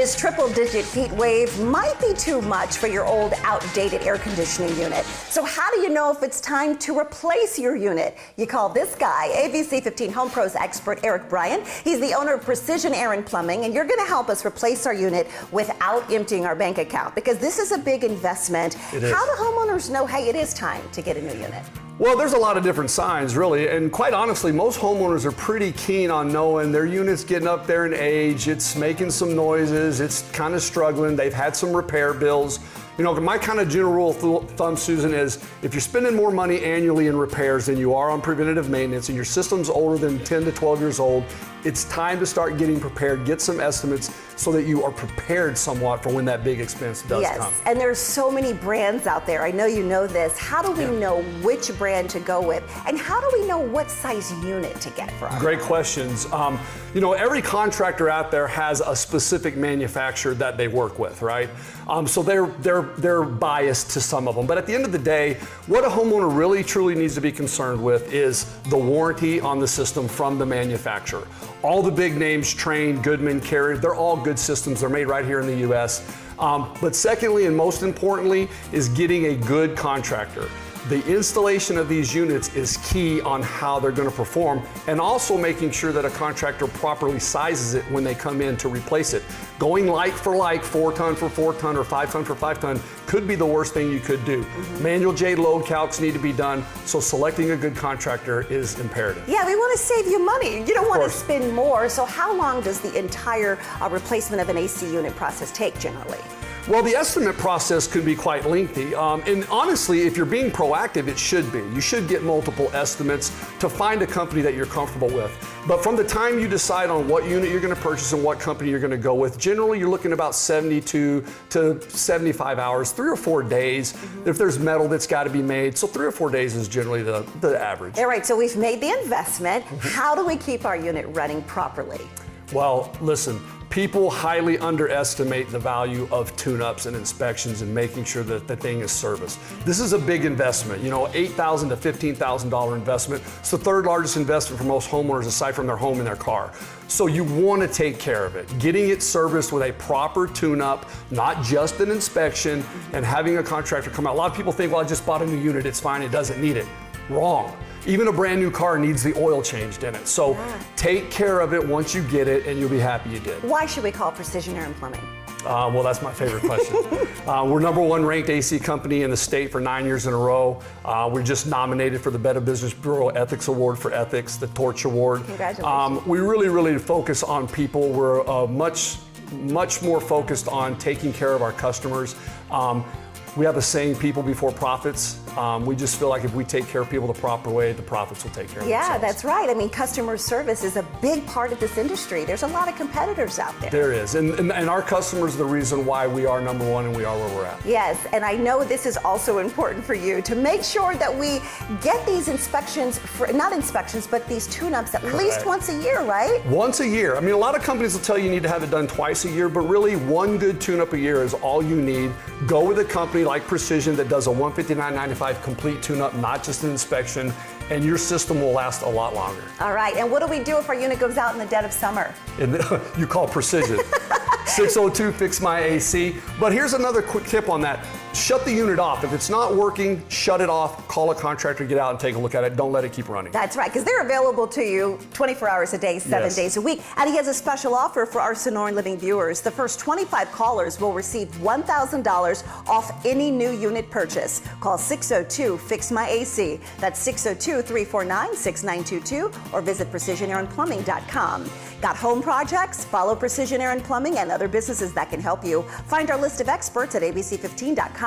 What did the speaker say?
This triple-digit heat wave might be too much for your old, outdated air conditioning unit. So how do you know if it's time to replace your unit? You call this guy, ABC 15 Home Pros expert Eric Bryan. He's the owner of Precision Air and Plumbing, and you're going to help us replace our unit without emptying our bank account, because this is a big investment. It is. How do homeowners know, hey, it is time to get a new unit? Well, there's a lot of different signs, really, and quite honestly, most homeowners are pretty keen on knowing their unit's getting up there in age, it's making some noises, it's kind of struggling, they've had some repair bills. You know, my kind of general rule of thumb, Susan, is if you're spending more money annually in repairs than you are on preventative maintenance and your system's older than 10 to 12 years old, it's time to start getting prepared, get some estimates so that you are prepared somewhat for when that big expense does come. Yes, and there's so many brands out there. I know you know this. How do we know which brand to go with? And how do we know what size unit to get for our Great questions. You know, every contractor out there has a specific manufacturer that they work with, right? So they're biased to some of them. But at the end of the day, what a homeowner really truly needs to be concerned with is the warranty on the system from the manufacturer. All the big names, Trane, Goodman, Carrier, they're all good systems. They're made right here in the US. But secondly, and most importantly, is getting a good contractor. The installation of these units is key on how they're going to perform, and also making sure that a contractor properly sizes it when they come in to replace it. Going like for like, 4 ton for 4 ton or 5 ton for 5 ton could be the worst thing you could do. Manual J load calcs need to be done, so selecting a good contractor is imperative. Yeah, we want to save you money. You don't want to spend more. So how long does the entire replacement of an AC unit process take generally? Well, the estimate process could be quite lengthy, and honestly, if you're being proactive, it should be. You should get multiple estimates to find a company that you're comfortable with. But from the time you decide on what unit you're going to purchase and what company you're going to go with, generally you're looking about 72 to 75 hours, 3 or 4 days. If there's metal that's got to be made, so 3 or 4 days is generally the average. All right, so we've made the investment. How do we keep our unit running properly? Well, listen, people highly underestimate the value of tune-ups and inspections and making sure that the thing is serviced. This is a big investment, you know, $8,000 to $15,000 investment. It's the third largest investment for most homeowners aside from their home and their car. So you want to take care of it. Getting it serviced with a proper tune-up, not just an inspection, and having a contractor come out. A lot of people think, well, I just bought a new unit, it's fine, it doesn't need it. Wrong. Even a brand new car needs the oil changed in it. So take care of it once you get it, and you'll be happy you did. Why should we call Precision Air and Plumbing? Well, that's my favorite question. We're #1 ranked AC company in the state for 9 years in a row. We're just nominated for the Better Business Bureau Ethics Award for Ethics, the Torch Award. Congratulations. We really focus on people. We're much more focused on taking care of our customers. We have a saying, people before profits. We just feel like if we take care of people the proper way, the profits will take care of themselves. Yeah, that's right. I mean, customer service is a big part of this industry. There's a lot of competitors out there. There is, and our customers are the reason why we are #1 and we are where we're at. Yes, and I know this is also important for you to make sure that we get these inspections, not inspections, but these tune-ups at least once a year, right? Once a year. I mean, a lot of companies will tell you need to have it done twice a year, but really one good tune-up a year is all you need. Go with a company like Precision that does a $159.95 complete tune-up, not just an inspection, and your system will last a lot longer. All right, and what do we do if our unit goes out in the dead of summer? And you call Precision. 602 Fix My AC. But here's another quick tip on that. Shut the unit off. If it's not working, shut it off, call a contractor, get out and take a look at it. Don't let it keep running. That's right, because they're available to you 24 hours a day, 7 days a week. And he has a special offer for our Sonoran Living viewers. The first 25 callers will receive $1,000 off any new unit purchase. Call 602 Fix My AC. That's 602-349-6922, or visit precisionairandplumbing.com. Got home projects? Follow Precision Air and Plumbing and other businesses that can help you. Find our list of experts at abc15.com/homepros.